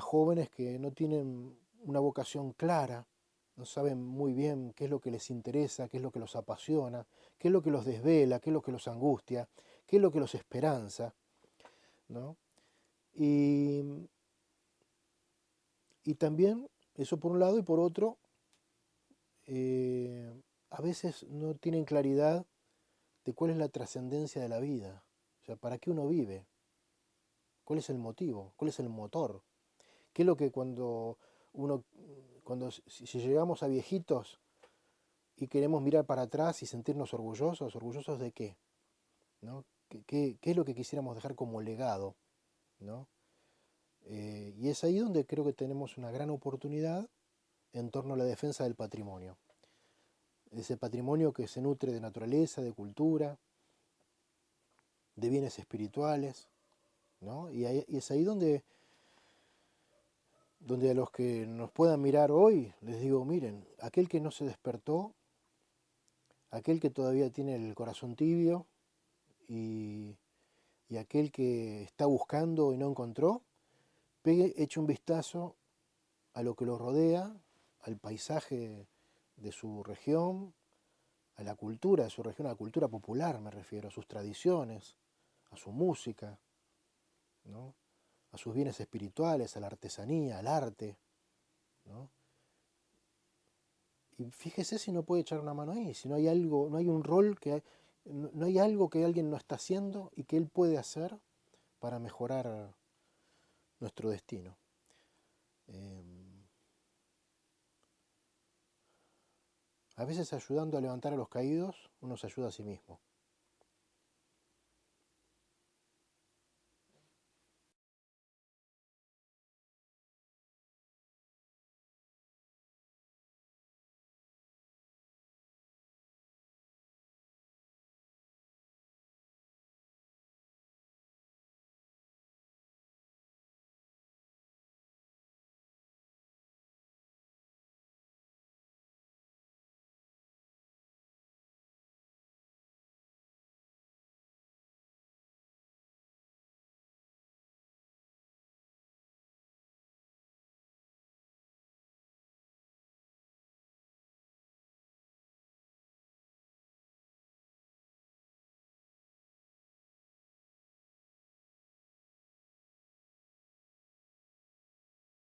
jóvenes que no tienen una vocación clara, no saben muy bien qué es lo que les interesa, qué es lo que los apasiona, qué es lo que los desvela, qué es lo que los angustia, qué es lo que los esperanza, ¿no? Y, y también, eso por un lado, y por otro, a veces no tienen claridad de cuál es la trascendencia de la vida, o sea, para qué uno vive, cuál es el motivo, cuál es el motor, qué es lo que si llegamos a viejitos y queremos mirar para atrás y sentirnos orgullosos, ¿orgullosos de qué? ¿No? ¿Qué es lo que quisiéramos dejar como legado? ¿no? Y es ahí donde creo que tenemos una gran oportunidad en torno a la defensa del patrimonio. Ese patrimonio que se nutre de naturaleza, de cultura, de bienes espirituales, ¿no? Y es ahí donde a los que nos puedan mirar hoy, les digo, miren, aquel que no se despertó, aquel que todavía tiene el corazón tibio y, y aquel que está buscando y no encontró, eche un vistazo a lo que lo rodea, al paisaje de su región, a la cultura de su región, a la cultura popular me refiero, a sus tradiciones, a su música, ¿no? A sus bienes espirituales, a la artesanía, al arte, ¿no? Y fíjese si no puede echar una mano ahí, si no hay algo, no hay un rol no hay algo que alguien no está haciendo y que él puede hacer para mejorar nuestro destino. A veces ayudando a levantar a los caídos, uno se ayuda a sí mismo.